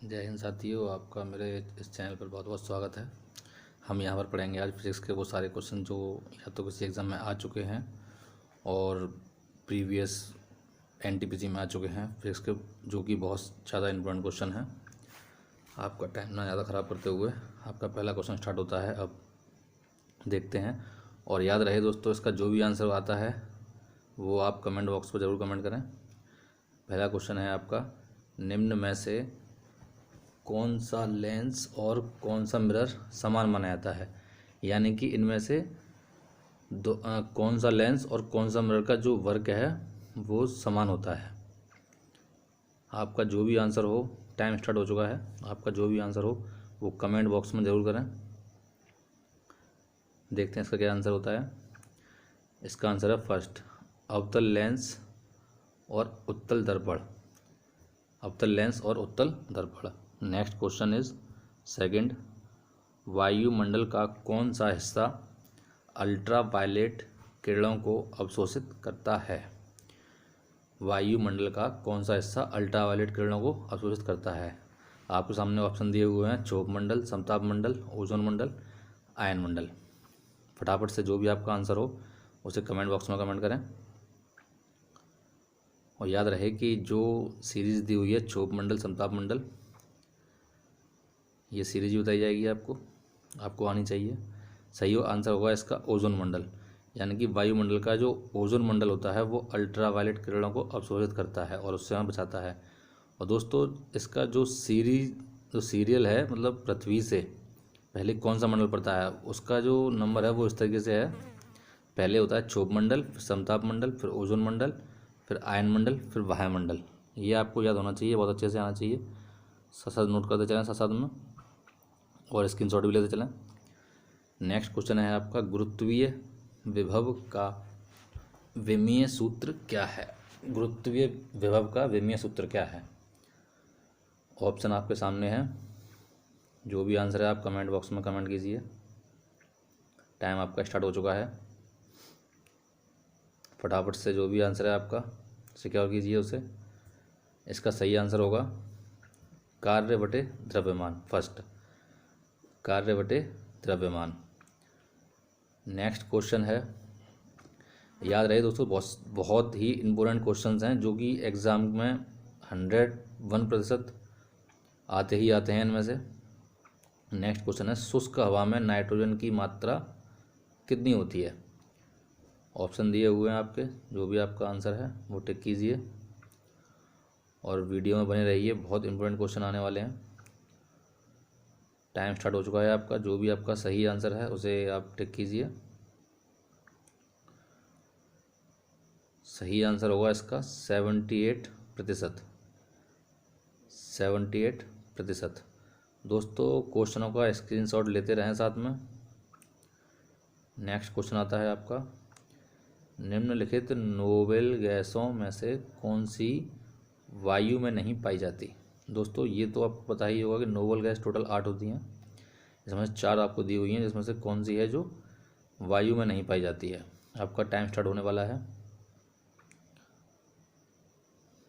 जय हिंद साथियों, आपका मेरे इस चैनल पर बहुत बहुत स्वागत है। हम यहाँ पर पढ़ेंगे आज फिजिक्स के वो सारे क्वेश्चन जो या तो किसी एग्ज़ाम में आ चुके हैं और प्रीवियस एनटीपीसी में आ चुके हैं फिजिक्स के, जो कि बहुत ज़्यादा इंपॉर्टेंट क्वेश्चन है। आपका टाइम ना ज़्यादा ख़राब करते हुए आपका पहला क्वेश्चन स्टार्ट होता है। अब देखते हैं, और याद रहे दोस्तों, इसका जो भी आंसर आता है वो आप कमेंट बॉक्स पर ज़रूर कमेंट करें। पहला क्वेश्चन है आपका, निम्न में से कौन सा लेंस और कौन सा मिरर समान माना जाता है। यानी कि इनमें से कौन सा लेंस और कौन सा मिरर का जो वर्क है वो समान होता है। आपका जो भी आंसर हो, टाइम स्टार्ट हो चुका है, आपका जो भी आंसर हो वो कमेंट बॉक्स में ज़रूर करें। देखते हैं इसका क्या आंसर होता है। इसका आंसर है फर्स्ट, अवतल लेंस और उत्तल दर्पण। अवतल लेंस और उत्तल दर्पण। नेक्स्ट क्वेश्चन इज सेकंड, वायुमंडल का कौन सा हिस्सा अल्ट्रावायलेट किरणों को अवशोषित करता है। वायुमंडल का कौन सा हिस्सा अल्ट्रावायलेट किरणों को अवशोषित करता है। आपके सामने ऑप्शन दिए हुए हैं, क्षोभ मंडल, समताप मंडल, ओजोन मंडल, आयन मंडल। फटाफट से जो भी आपका आंसर हो उसे कमेंट बॉक्स में कमेंट करें। और याद रहे कि जो सीरीज़ दी हुई है क्षोभ मंडल, समताप मंडल, ये सीरीज बताई जाएगी आपको आनी चाहिए। सही आंसर होगा इसका ओजोन मंडल। यानी कि वायुमंडल का जो ओजोन मंडल होता है वो अल्ट्रावायलेट किरणों को अवशोषित करता है और उससे हमें बचाता है। और दोस्तों, इसका जो सीरियल है, मतलब पृथ्वी से पहले कौन सा मंडल पड़ता है, उसका जो नंबर है वो इस तरीके से है। पहले होता है क्षोभ मंडल, फिर समताप मंडल, फिर ओजोन मंडल, फिर आयन मंडल, फिर वायुमंडल। ये आपको याद होना चाहिए, बहुत अच्छे से आना चाहिए। साथ साथ नोट करते चलें साथ साथ में, और स्क्रीनशॉट भी लेते चलें। नेक्स्ट क्वेश्चन है आपका, गुरुत्वीय विभव का विमीय सूत्र क्या है। गुरुत्वीय विभव का विमीय सूत्र क्या है। ऑप्शन आपके सामने है। जो भी आंसर है आप कमेंट बॉक्स में कमेंट कीजिए। टाइम आपका स्टार्ट हो चुका है। फटाफट से जो भी आंसर है आपका सिक्योर कीजिए उसे। इसका सही आंसर होगा कार्य बटे द्रव्यमान। फर्स्ट, कार्य बटे द्रव्यमान। नेक्स्ट क्वेश्चन है, याद रहे दोस्तों, बहुत ही इम्पोर्टेंट क्वेश्चंस हैं जो कि एग्ज़ाम में 101% आते ही आते हैं इनमें से। नेक्स्ट क्वेश्चन है, शुष्क हवा में नाइट्रोजन की मात्रा कितनी होती है। ऑप्शन दिए हुए हैं आपके, जो भी आपका आंसर है वो टिक कीजिए और वीडियो में बने रहिए, बहुत इंपॉर्टेंट क्वेश्चन आने वाले हैं। टाइम स्टार्ट हो चुका है आपका। जो भी आपका सही आंसर है उसे आप टिक कीजिए। सही आंसर होगा इसका 78%। 78%। दोस्तों, क्वेश्चनों का स्क्रीनशॉट लेते रहें साथ में। नेक्स्ट क्वेश्चन आता है आपका, निम्नलिखित नोबेल गैसों में से कौन सी वायु में नहीं पाई जाती। दोस्तों, ये तो आपको पता ही होगा कि नोबेल गैस टोटल 8 होती हैं, जिसमें से 4 आपको दी हुई हैं, जिसमें से कौन सी है जो वायु में नहीं पाई जाती है। आपका टाइम स्टार्ट होने वाला है।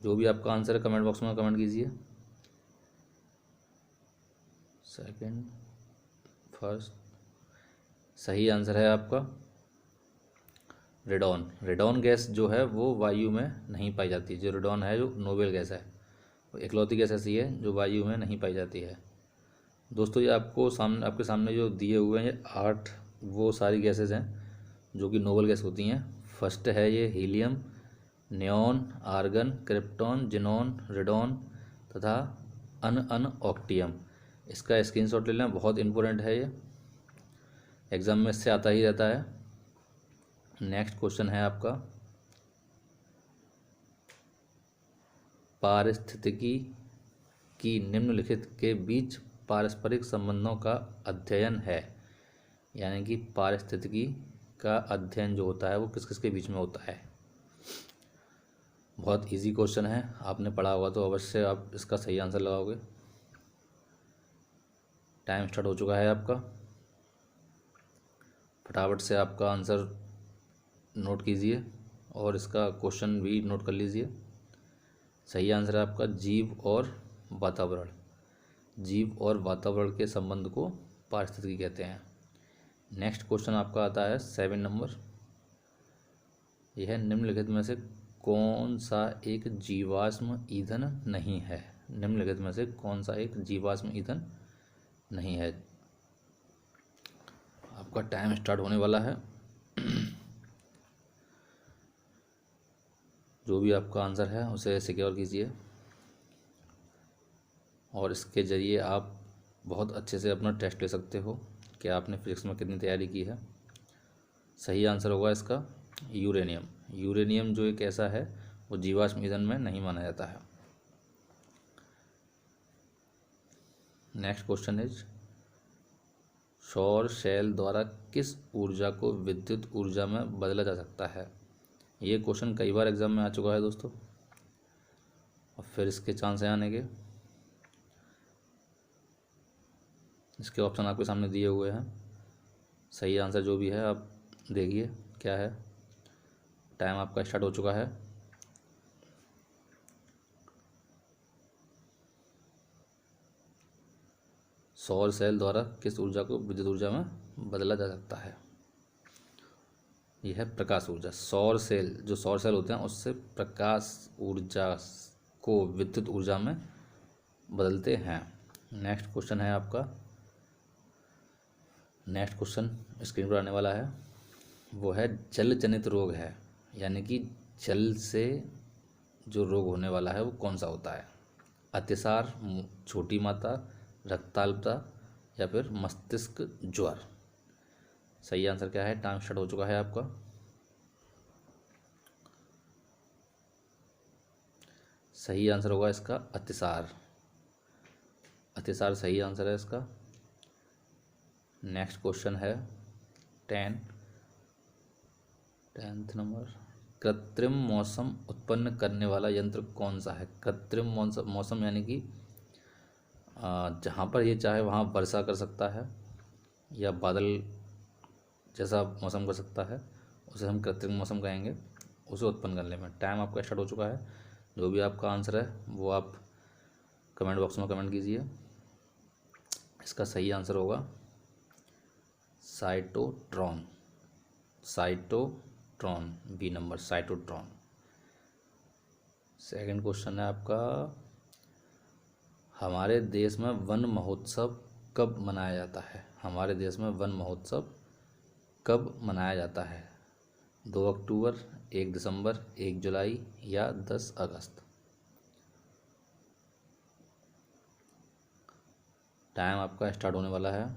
जो भी आपका आंसर है कमेंट बॉक्स में कमेंट कीजिए। सेकंड, फर्स्ट, सही आंसर है आपका रेडॉन। रेडॉन गैस जो है वो वायु में नहीं पाई जाती। जो रेडॉन है, जो नोबेल गैस है, वो इकलौती गैस ऐसी है जो वायु में नहीं पाई जाती है। दोस्तों, ये आपके सामने जो दिए हुए हैं, ये 8 वो सारी गैसेज हैं जो कि नोबेल गैस होती हैं। फर्स्ट है ये helium, neon, argon, krypton, xenon, radon तथा ऑक्टियम। इसका स्क्रीनशॉट ले लें, बहुत इंपॉर्टेंट है ये, एग्ज़ाम में इससे आता ही रहता है। नेक्स्ट क्वेश्चन है आपका, पारिस्थितिकी की निम्नलिखित के बीच पारस्परिक संबंधों का अध्ययन है। यानी कि पारिस्थितिकी का अध्ययन जो होता है वो किस किस के बीच में होता है। बहुत इजी क्वेश्चन है, आपने पढ़ा होगा तो अवश्य आप इसका सही आंसर लगाओगे। टाइम स्टार्ट हो चुका है आपका। फटाफट से आपका आंसर नोट कीजिए और इसका क्वेश्चन भी नोट कर लीजिए। सही आंसर है आपका जीव और वातावरण। जीव और वातावरण के संबंध को पारिस्थितिकी कहते हैं। नेक्स्ट क्वेश्चन आपका आता है 7 नंबर। यह है निम्नलिखित में से कौन सा एक जीवाश्म ईंधन नहीं है। निम्नलिखित में से कौन सा एक जीवाश्म ईंधन नहीं है। आपका टाइम स्टार्ट होने वाला है। जो भी आपका आंसर है उसे सिक्योर कीजिए और इसके ज़रिए आप बहुत अच्छे से अपना टेस्ट ले सकते हो कि आपने फिजिक्स में कितनी तैयारी की है। सही आंसर होगा इसका यूरेनियम। यूरेनियम जो एक ऐसा है वो जीवाश्म ईंधन में नहीं माना जाता है। नेक्स्ट क्वेश्चन इज सौर सेल द्वारा किस ऊर्जा को विद्युत ऊर्जा में बदला जा सकता है। ये क्वेश्चन कई बार एग्जाम में आ चुका है दोस्तों और फिर इसके चांस हैं आने के। इसके ऑप्शन आपके सामने दिए हुए हैं। सही आंसर जो भी है आप देखिए क्या है। टाइम आपका स्टार्ट हो चुका है। सौर सेल द्वारा किस ऊर्जा को विद्युत ऊर्जा में बदला जा सकता है। यह है प्रकाश ऊर्जा। सौर सेल, जो सौर सेल होते हैं उससे प्रकाश ऊर्जा को विद्युत ऊर्जा में बदलते हैं। नेक्स्ट क्वेश्चन है आपका, नेक्स्ट क्वेश्चन स्क्रीन पर आने वाला है, वो है जल जनित रोग है, यानी कि जल से जो रोग होने वाला है वो कौन सा होता है। अतिसार, छोटी मात्रा, रक्ताल्पता या फिर मस्तिष्क ज्वर। सही आंसर क्या है। टाइम स्टार्ट हो चुका है आपका। सही आंसर होगा इसका अतिसार। अतिसार सही आंसर है इसका। नेक्स्ट क्वेश्चन है 10th नंबर। कृत्रिम मौसम उत्पन्न करने वाला यंत्र कौन सा है। कृत्रिम मौसम यानी कि जहाँ पर ये चाहे वहाँ वर्षा कर सकता है या बादल जैसा मौसम कर सकता है, उसे हम कृत्रिम मौसम कहेंगे, उसे उत्पन्न करने में। टाइम आपका स्टार्ट हो चुका है। जो भी आपका आंसर है वो आप कमेंट बॉक्स में कमेंट कीजिए। इसका सही आंसर होगा साइटोट्रॉन। साइटोट्रॉन, बी नंबर, साइटोट्रॉन। सेकंड क्वेश्चन है आपका, हमारे देश में वन महोत्सव कब मनाया जाता है। हमारे देश में वन महोत्सव कब मनाया जाता है। 2 अक्टूबर, 1 दिसंबर, 1 जुलाई या 10 अगस्त। टाइम आपका स्टार्ट होने वाला है।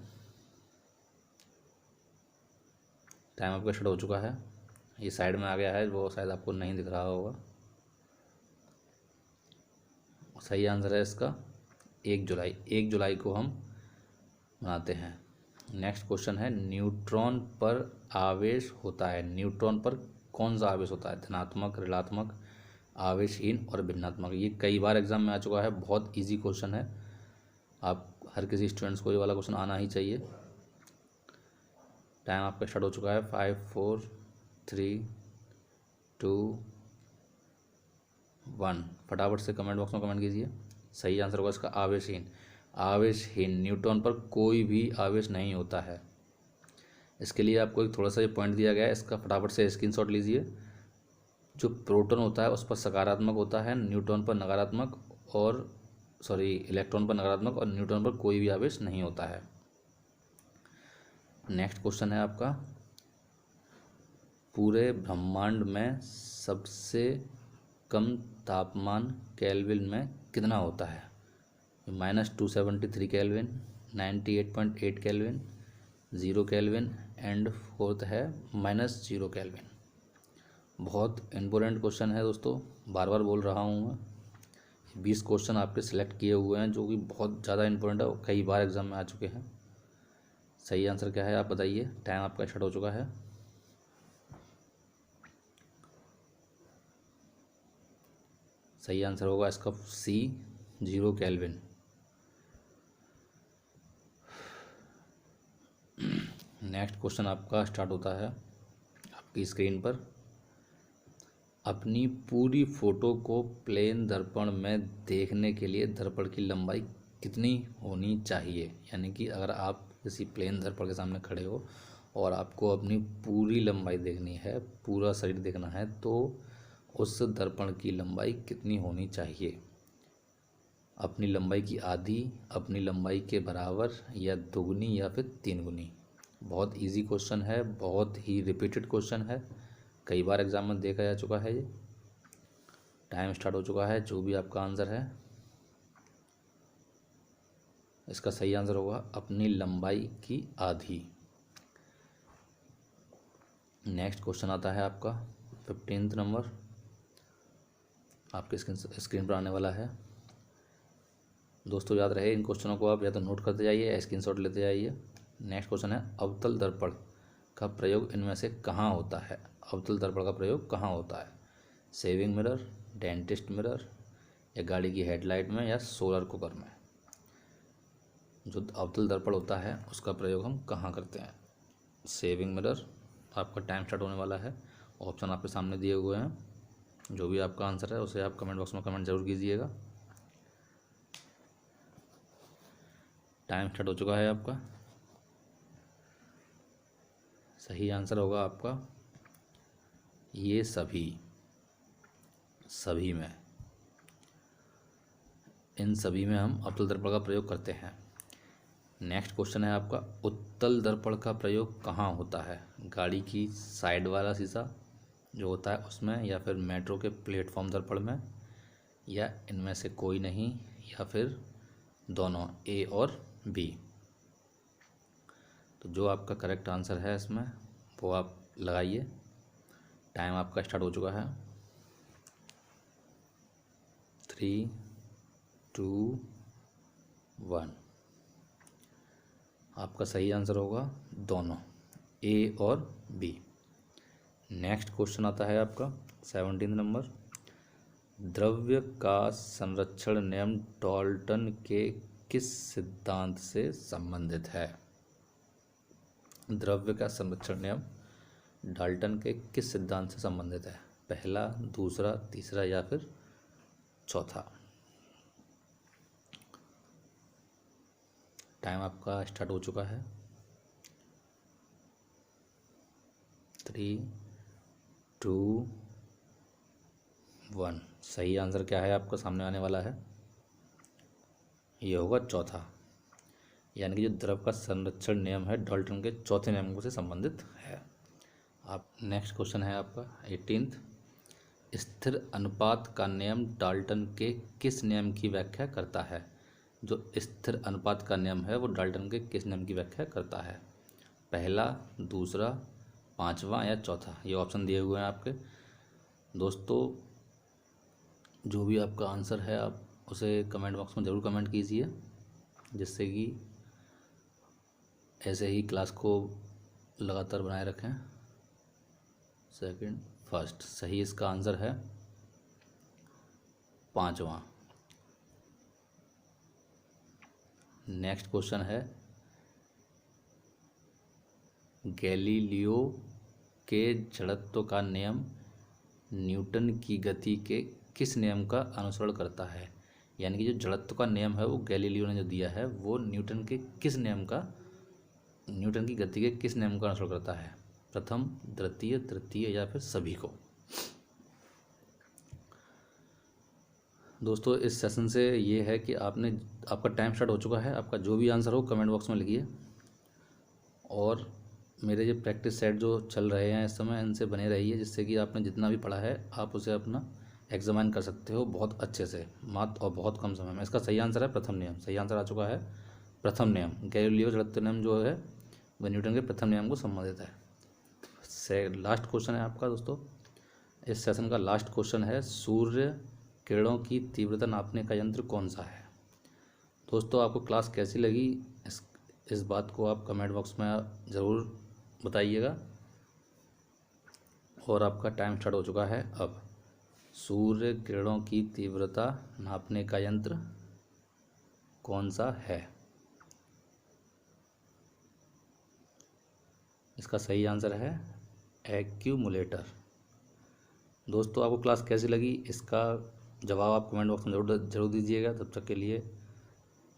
टाइम आपका स्टार्ट हो चुका है। ये साइड में आ गया है, वो शायद आपको नहीं दिख रहा होगा। सही आंसर है इसका 1 जुलाई। 1 जुलाई को हम मनाते हैं। नेक्स्ट क्वेश्चन है, न्यूट्रॉन पर आवेश होता है। न्यूट्रॉन पर कौन सा आवेश होता है। धनात्मक, ऋणात्मक, आवेशहीन और भिन्नात्मक। ये कई बार एग्जाम में आ चुका है। बहुत इजी क्वेश्चन है। आप हर किसी स्टूडेंट्स को ये वाला क्वेश्चन आना ही चाहिए। टाइम आपका स्टार्ट हो चुका है। 5 4 3 2 1। फटाफट से कमेंट बॉक्स में कमेंट कीजिए। सही आंसर होगा इसका आवेशहीन। आवेशहीन, न्यूट्रॉन पर कोई भी आवेश नहीं होता है। इसके लिए आपको एक थोड़ा सा ये पॉइंट दिया गया है, इसका फटाफट से स्क्रीनशॉट लीजिए। जो प्रोटॉन होता है उस पर सकारात्मक होता है, न्यूट्रॉन पर नकारात्मक, और इलेक्ट्रॉन पर नकारात्मक, और न्यूट्रॉन पर कोई भी आवेश नहीं होता है। नेक्स्ट क्वेश्चन है आपका, पूरे ब्रह्मांड में सबसे कम तापमान केल्विन में कितना होता है। -273 kelvin, 98.8 kelvin, 0 kelvin and fourth है -0 केल्विन। बहुत इम्पोर्टेंट क्वेश्चन है दोस्तों, बार बार बोल रहा हूँ मैं। 20 क्वेश्चन आपके सिलेक्ट किए हुए हैं जो कि बहुत ज़्यादा इम्पोर्टेंट है, कई बार एग्जाम में आ चुके हैं। सही आंसर क्या है आप बताइए। टाइम आपका स्टार्ट हो चुका है। सही आंसर होगा इसका सी, 0 केल्विन। नेक्स्ट क्वेश्चन आपका स्टार्ट होता है आपकी स्क्रीन पर। अपनी पूरी फोटो को प्लेन दर्पण में देखने के लिए दर्पण की लंबाई कितनी होनी चाहिए, यानी कि अगर आप किसी प्लेन दर्पण के सामने खड़े हो और आपको अपनी पूरी लंबाई देखनी है, पूरा शरीर देखना है, तो उस दर्पण की लंबाई कितनी होनी चाहिए? अपनी लंबाई की आधी, अपनी लंबाई के बराबर, या दुगनी, या फिर तीन गुनी? बहुत इजी क्वेश्चन है, बहुत ही रिपीटेड क्वेश्चन है, कई बार एग्जाम में देखा जा चुका है। ये टाइम स्टार्ट हो चुका है। जो भी आपका आंसर है, इसका सही आंसर होगा अपनी लंबाई की आधी। नेक्स्ट क्वेश्चन आता है आपका 15th नंबर, आपके स्क्रीन पर आने वाला है। दोस्तों याद रहे, इन क्वेश्चनों को आप या तो नोट करते जाइए या स्क्रीनशॉट लेते जाइए। नेक्स्ट क्वेश्चन है, अवतल दर्पण का प्रयोग इनमें से कहाँ होता है? अवतल दर्पण का प्रयोग कहाँ होता है? सेविंग मिरर, डेंटिस्ट मिरर, या गाड़ी की हेडलाइट में, या सोलर कुकर में? जो अवतल दर्पण होता है उसका प्रयोग हम कहाँ करते हैं? Saving mirror. आपका टाइम स्टार्ट होने वाला है। ऑप्शन आपके सामने दिए हुए हैं। जो भी आपका आंसर है उसे आप कमेंट बॉक्स में कमेंट जरूर कीजिएगा। टाइम स्टार्ट हो चुका है आपका। सही आंसर होगा आपका ये सभी में, इन सभी में हम अवतल दर्पण का प्रयोग करते हैं। नेक्स्ट क्वेश्चन है आपका, उत्तल दर्पण का प्रयोग कहाँ होता है? गाड़ी की साइड वाला शीशा जो होता है उसमें, या फिर मेट्रो के प्लेटफॉर्म दर्पण में, या इनमें से कोई नहीं, या फिर दोनों, ए और बी? तो जो आपका करेक्ट आंसर है इसमें वो आप लगाइए। टाइम आपका स्टार्ट हो चुका है। 3, 2, 1। आपका सही आंसर होगा दोनों, ए और बी। नेक्स्ट क्वेश्चन आता है आपका 17 नंबर, द्रव्य का संरक्षण नियम डाल्टन के किस सिद्धांत से संबंधित है? द्रव्य का संरक्षण नियम डाल्टन के किस सिद्धांत से संबंधित है? पहला, दूसरा, तीसरा, या फिर चौथा? टाइम आपका स्टार्ट हो चुका है। 3, 2, 1। सही आंसर क्या है आपका सामने आने वाला है? ये होगा चौथा, यानी कि जो द्रव का संरक्षण नियम है डाल्टन के चौथे नियम से संबंधित है। आप नेक्स्ट क्वेश्चन है आपका 18th, स्थिर अनुपात का नियम डाल्टन के किस नियम की व्याख्या करता है? जो स्थिर अनुपात का नियम है वो डाल्टन के किस नियम की व्याख्या करता है? पहला, दूसरा, पांचवा, या चौथा? ये ऑप्शन दिए हुए हैं आपके। दोस्तों जो भी आपका आंसर है आप उसे कमेंट बॉक्स में ज़रूर कमेंट कीजिए, जिससे कि ऐसे ही क्लास को लगातार बनाए रखें। Second, first. सही इसका आंसर है पांचवा। नेक्स्ट क्वेश्चन है, गैलीलियो के जड़त्व का नियम न्यूटन की गति के किस नियम का अनुसरण करता है? यानी कि जो जड़त्व का नियम है वो गैलीलियो ने जो दिया है वो न्यूटन के किस नियम का, न्यूटन की गति के किस नियम का अनुसरण करता है? प्रथम, द्वितीय, तृतीय, या फिर सभी को? दोस्तों इस सेशन से ये है कि आपका टाइम स्टार्ट हो चुका है। आपका जो भी आंसर हो कमेंट बॉक्स में लिखिए, और मेरे ये प्रैक्टिस सेट जो चल रहे हैं इस समय इनसे बने रहिए, जिससे कि आपने जितना भी पढ़ा है आप उसे अपना एग्जामिन कर सकते हो बहुत अच्छे से, मात्र और बहुत कम समय में। इसका सही आंसर है प्रथम नियम। सही आंसर आ चुका है प्रथम नियम। गैलीलियो जड़त्व नियम जो है वह न्यूटन के प्रथम नियम को संबंधित है। लास्ट क्वेश्चन है आपका दोस्तों, इस सेशन का लास्ट क्वेश्चन है, सूर्य किरणों की तीव्रता नापने का यंत्र कौन सा है? दोस्तों आपको क्लास कैसी लगी इस बात को आप कमेंट बॉक्स में ज़रूर बताइएगा। और आपका टाइम स्टार्ट हो चुका है अब। सूर्य किरणों की तीव्रता नापने का यंत्र कौन सा है? इसका सही आंसर है एक्यूमुलेटर। दोस्तों आपको क्लास कैसी लगी इसका जवाब आप कमेंट बॉक्स में ज़रूर दीजिएगा। तब तक के लिए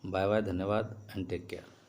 बाय बाय, धन्यवाद एंड टेक केयर।